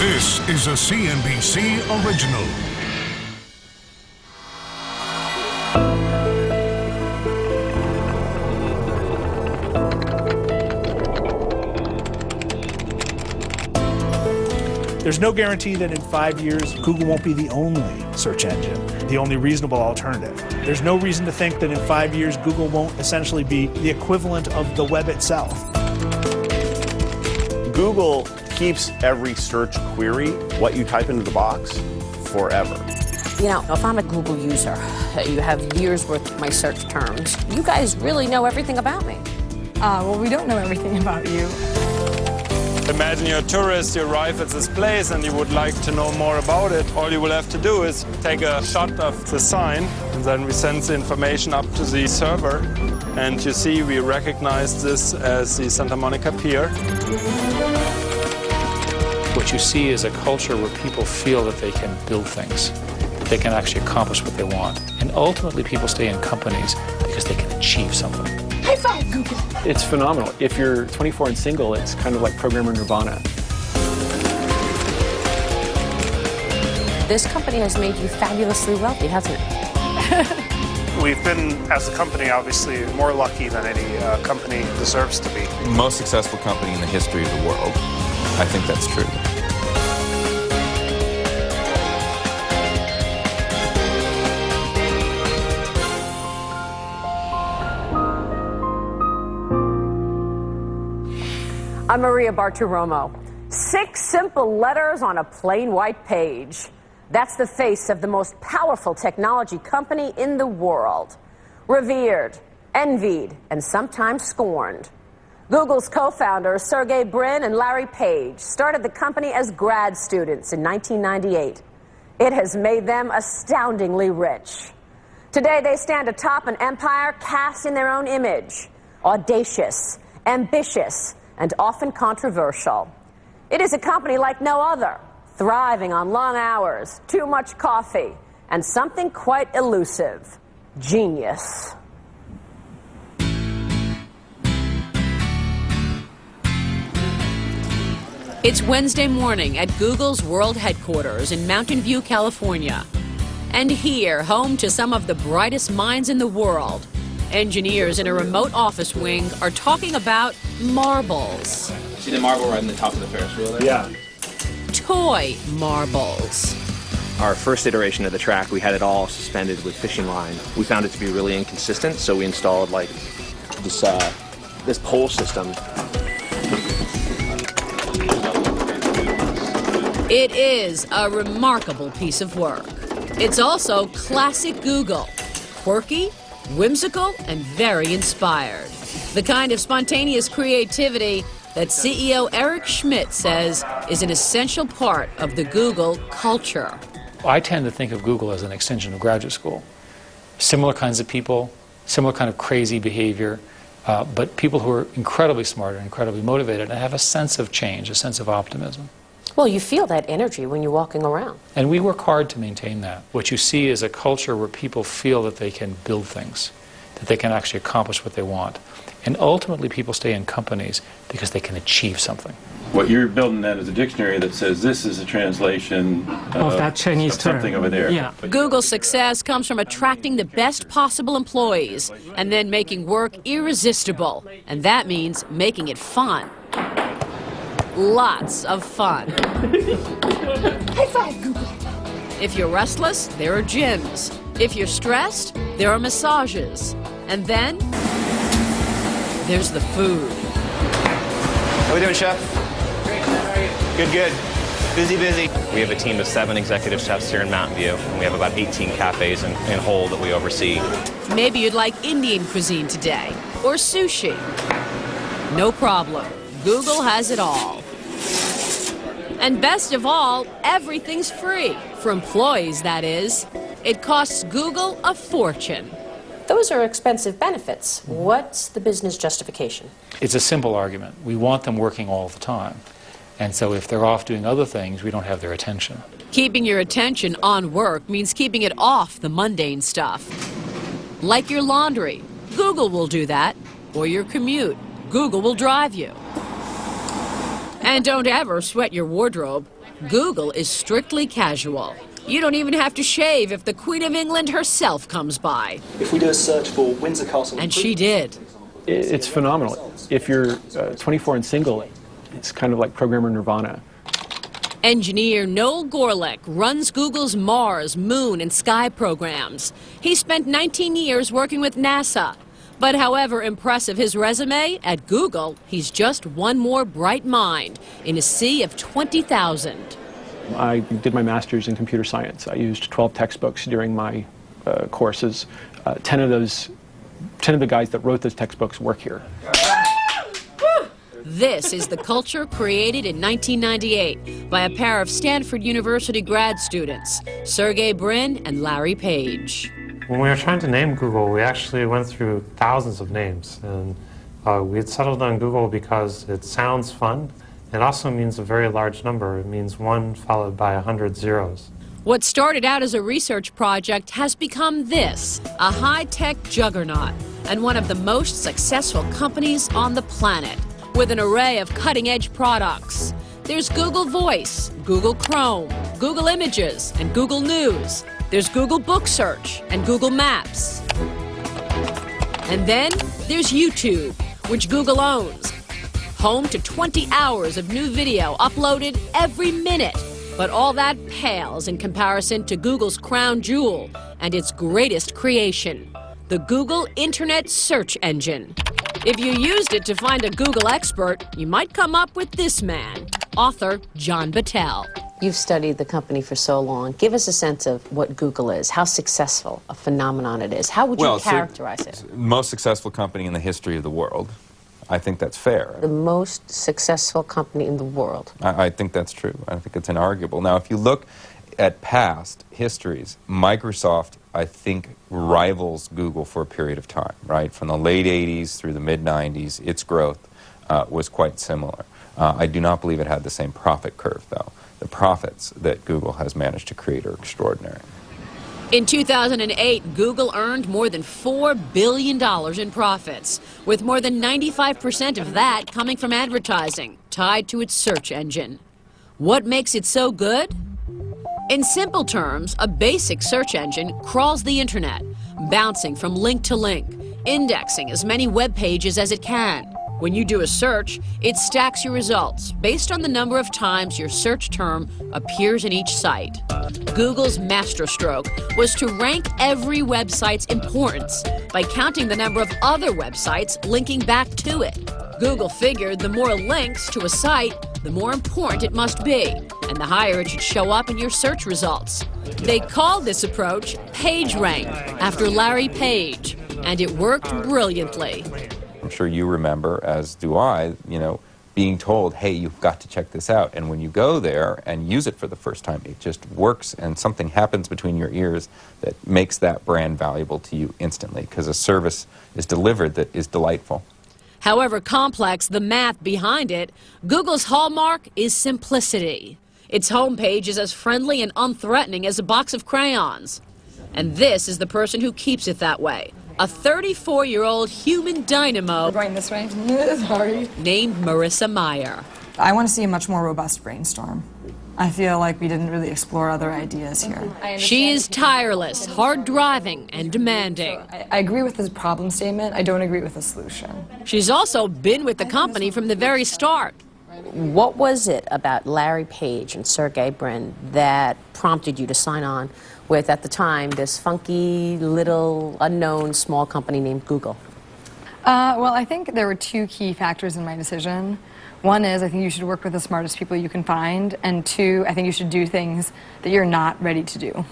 This is a CNBC original. There's no guarantee that in 5 years, Google won't be the only search engine, the only reasonable alternative. There's no reason to think that in 5 years, Google won't essentially be the equivalent of the web itself. Google keeps every search query, what you type into the box, forever. You know, if I'm a Google user, you have years worth of my search terms, you guys really know everything about me. Well, we don't know everything about you. Imagine you're a tourist, you arrive at this place and you would like to know more about it. All you will have to do is take a shot of the sign and then we send the information up to the server. And you see, we recognize this as the Santa Monica Pier. What you see is a culture where people feel that they can build things, they can actually accomplish what they want. And ultimately, people stay in companies because they can achieve something. High five, Google! It's phenomenal. If you're 24 and single, it's kind of like programmer nirvana. This company has made you fabulously wealthy, hasn't it? We've been, as a company, obviously more lucky than any company deserves to be. Most successful company in the history of the world. I think that's true. I'm Maria Bartiromo. 6 simple letters on a plain white page. That's the face of the most powerful technology company in the world. Revered, envied, and sometimes scorned. Google's co-founders Sergey Brin and Larry Page started the company as grad students in 1998. It has made them astoundingly rich. Today they stand atop an empire cast in their own image. Audacious, ambitious, and often controversial. It is a company like no other, thriving on long hours, too much coffee, and something quite elusive: genius. It's Wednesday morning at Google's world headquarters in Mountain View, California. And here, home to some of the brightest minds in the world, engineers in a remote office wing are talking about marbles. See the marble right in the top of the Ferris wheel there? Yeah. Toy marbles. Our first iteration of the track, we had it all suspended with fishing line. We found it to be really inconsistent, so we installed like this pole system. It is a remarkable piece of work. It's also classic Google. Quirky, whimsical, and very inspired. The kind of spontaneous creativity that CEO Eric Schmidt says is an essential part of the Google culture. I tend to think of Google as an extension of graduate school. Similar kinds of people, similar kind of crazy behavior, but people who are incredibly smart and incredibly motivated and have a sense of change, a sense of optimism. Well, you feel that energy when you're walking around. And we work hard to maintain that. What you see is a culture where people feel that they can build things, that they can actually accomplish what they want. And ultimately, people stay in companies because they can achieve something. What you're building that is a dictionary that says this is a translation of that Chinese of something term over there. Yeah. Google's success comes from attracting the best possible employees and then making work irresistible. And that means making it fun. Lots of fun. High five, Google! If you're restless, there are gyms. If you're stressed, there are massages. And then there's the food. How we doing, Chef? Great, how are you? Good, good. Busy, busy. We have a team of 7 executive chefs here in Mountain View, and we have about 18 cafes in whole that we oversee. Maybe you'd like Indian cuisine today, or sushi. No problem. Google has it all. And best of all, everything's free. For employees, that is. It costs Google a fortune. Those are expensive benefits. What's the business justification? It's a simple argument. We want them working all the time. And so if they're off doing other things, we don't have their attention. Keeping your attention on work means keeping it off the mundane stuff. Like your laundry. Google will do that. Or your commute. Google will drive you. And don't ever sweat your wardrobe. Google is strictly casual. You don't even have to shave if the Queen of England herself comes by. If we do a search for Windsor Castle... And she did. It's phenomenal. If you're 24 and single, it's kind of like programmer nirvana. Engineer Noel Gorelick runs Google's Mars, Moon, and Sky programs. He spent 19 years working with NASA. But however impressive his resume, at Google, he's just one more bright mind in a sea of 20,000. I did my master's in computer science. I used 12 textbooks during my courses. 10 of the guys that wrote those textbooks work here. This is the culture created in 1998 by a pair of Stanford University grad students, Sergey Brin and Larry Page. When we were trying to name Google, we actually went through thousands of names, and we had settled on Google because it sounds fun. It also means a very large number. It means 1 followed by 100 zeros. What started out as a research project has become this, a high-tech juggernaut and one of the most successful companies on the planet, with an array of cutting-edge products. There's Google Voice, Google Chrome, Google Images, and Google News. There's Google Book Search and Google Maps. And then there's YouTube, which Google owns, home to 20 hours of new video uploaded every minute. But all that pales in comparison to Google's crown jewel and its greatest creation, the Google Internet Search Engine. If you used it to find a Google expert, you might come up with this man, author John Battelle. You've studied the company for so long. Give us a sense of what Google is, how successful a phenomenon it is. How would you characterize it? Most successful company in the history of the world. I think that's fair. The most successful company in the world. I think that's true. I think it's inarguable. Now, if you look at past histories, Microsoft, I think, rivals Google for a period of time, right? From the late 80s through the mid-90s, its growth was quite similar. I do not believe it had the same profit curve, though. The profits that Google has managed to create are extraordinary. In 2008, Google earned more than $4 billion in profits, with more than 95% of that coming from advertising, tied to its search engine. What makes it so good? In simple terms, a basic search engine crawls the internet, bouncing from link to link, indexing as many web pages as it can. When you do a search, it stacks your results based on the number of times your search term appears in each site. Google's masterstroke was to rank every website's importance by counting the number of other websites linking back to it. Google figured the more links to a site, the more important it must be, and the higher it should show up in your search results. They called this approach PageRank, after Larry Page, and it worked brilliantly. I'm sure you remember, as do I, being told, hey, you've got to check this out. And when you go there and use it for the first time, it just works, and something happens between your ears that makes that brand valuable to you instantly, because a service is delivered that is delightful. However complex the math behind it, Google's hallmark is simplicity. Its homepage is as friendly and unthreatening as a box of crayons. And this is the person who keeps it that way. A 34-year-old human dynamo. We're going this way. Sorry. Named Marissa Meyer. I want to see a much more robust brainstorm. I feel like we didn't really explore other ideas here. She is tireless, hard-driving, and demanding. I agree with the problem statement. I don't agree with the solution. She's also been with the company from the very start. What was it about Larry Page and Sergey Brin that prompted you to sign on with, at the time, this funky, little, unknown, small company named Google? Well, I think there were two key factors in my decision. One is, I think you should work with the smartest people you can find, and two, I think you should do things that you're not ready to do.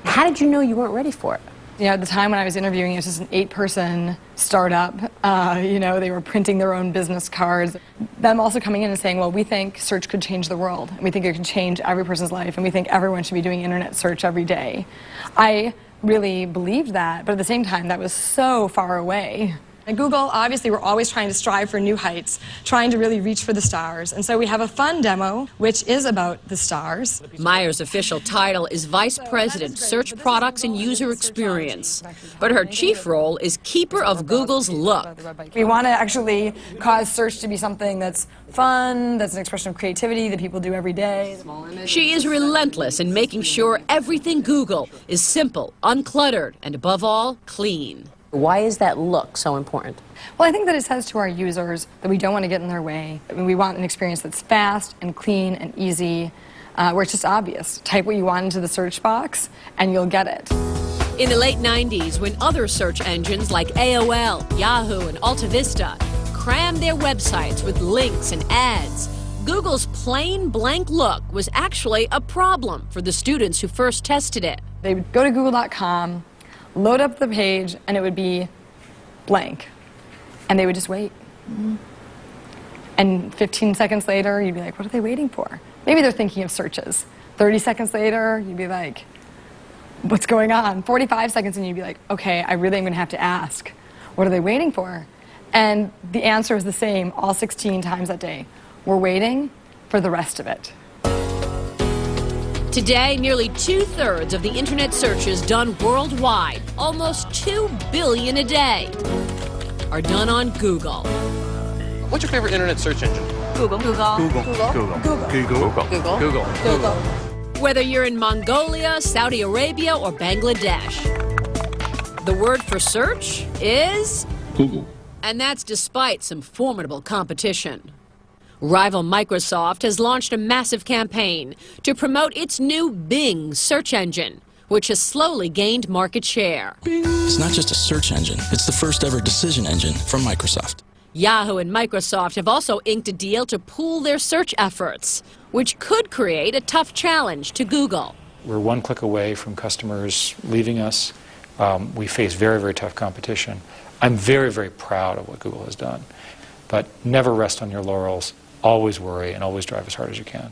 How did you know you weren't ready for it? At the time when I was interviewing, it was just an 8-person startup. They were printing their own business cards. Them also coming in and saying, well, we think search could change the world. We think it could change every person's life, and we think everyone should be doing internet search every day. I really believed that, but at the same time, that was so far away. At Google, obviously, we're always trying to strive for new heights, trying to really reach for the stars. And so we have a fun demo, which is about the stars. Meyer's official title is Vice President, Search Products and User Experience. But her chief role is Keeper of Google's Look. We want to actually cause search to be something that's fun, that's an expression of creativity that people do every day. She is relentless in making sure everything Google is simple, uncluttered, and above all, clean. Why is that look so important? Well, I think that it says to our users that we don't want to get in their way. I mean, we want an experience that's fast and clean and easy, where it's just obvious. Type what you want into the search box, and you'll get it. In the late 90s, when other search engines like AOL, Yahoo, and Alta Vista crammed their websites with links and ads, Google's plain blank look was actually a problem for the students who first tested it. They would go to google.com, load up the page, and it would be blank. And they would just wait. And 15 seconds later, you'd be like, what are they waiting for? Maybe they're thinking of searches. 30 seconds later, you'd be like, what's going on? 45 seconds, and you'd be like, okay, I really am going to have to ask, what are they waiting for? And the answer is the same all 16 times that day. We're waiting for the rest of it. Today, nearly 2/3 of the internet searches done worldwide, almost 2 billion a day, are done on Google. What's your favorite internet search engine? Google. Google. Whether you're in Mongolia, Saudi Arabia, or Bangladesh, the word for search is Google. And that's despite some formidable competition. Rival Microsoft has launched a massive campaign to promote its new Bing search engine, which has slowly gained market share. It's not just a search engine, it's the first ever decision engine from Microsoft. Yahoo and Microsoft have also inked a deal to pool their search efforts, which could create a tough challenge to Google. We're one click away from customers leaving us. We face very, very tough competition. I'm very, very proud of what Google has done, but never rest on your laurels. Always worry and always drive as hard as you can.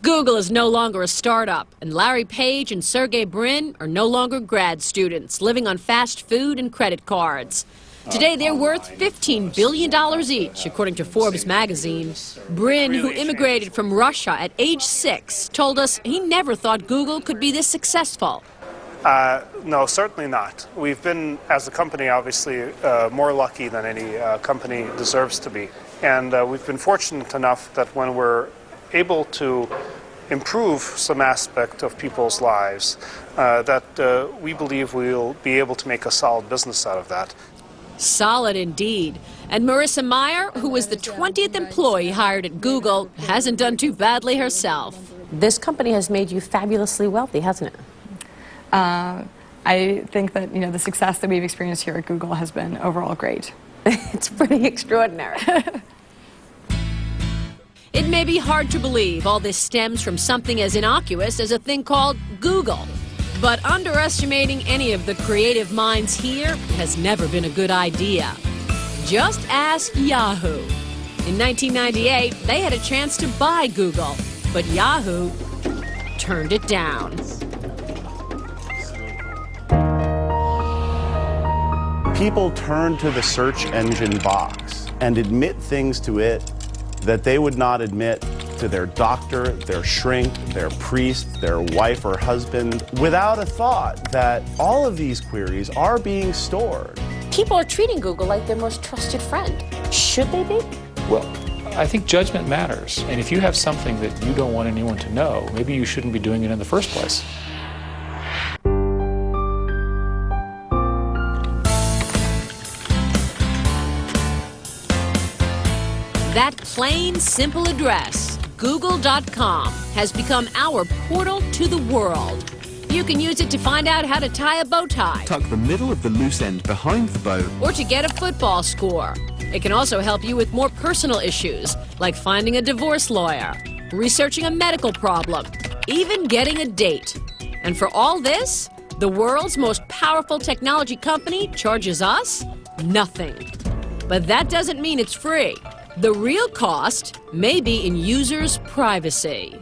Google is no longer a startup, and Larry Page and Sergey Brin are no longer grad students living on fast food and credit cards. Today they're worth $15 billion each, according to Forbes magazine. Brin, who immigrated from Russia at age 6, told us he never thought Google could be this successful. No, certainly not. We've been, as a company, obviously more lucky than any company deserves to be. And we've been fortunate enough that when we're able to improve some aspect of people's lives, that we believe we'll be able to make a solid business out of that. Solid indeed. And Marissa Meyer, who was the 20th employee hired at Google, hasn't done too badly herself. This company has made you fabulously wealthy, hasn't it? I think that, the success that we've experienced here at Google has been overall great. It's pretty extraordinary. It may be hard to believe all this stems from something as innocuous as a thing called Google. But underestimating any of the creative minds here has never been a good idea. Just ask Yahoo. In 1998, they had a chance to buy Google, but Yahoo turned it down. People turn to the search engine box and admit things to it that they would not admit to their doctor, their shrink, their priest, their wife or husband, without a thought that all of these queries are being stored. People are treating Google like their most trusted friend. Should they be? Well, I think judgment matters. And if you have something that you don't want anyone to know, maybe you shouldn't be doing it in the first place. That plain, simple address, google.com, has become our portal to the world. You can use it to find out how to tie a bow tie. Tuck the middle of the loose end behind the bow. Or to get a football score. It can also help you with more personal issues, like finding a divorce lawyer, researching a medical problem, even getting a date. And for all this, the world's most powerful technology company charges us nothing. But that doesn't mean it's free. The real cost may be in users' privacy.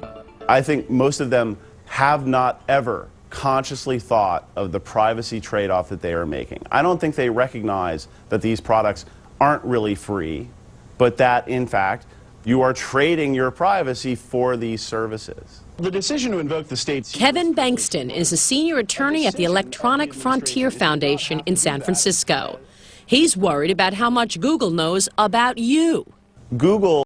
I think most of them have not ever consciously thought of the privacy trade-off that they are making. I don't think they recognize that these products aren't really free, but that, in fact, you are trading your privacy for these services. The decision to invoke the state's... Kevin Bankston is a senior attorney at the Electronic Frontier Foundation in San Francisco. He's worried about how much Google knows about you. Google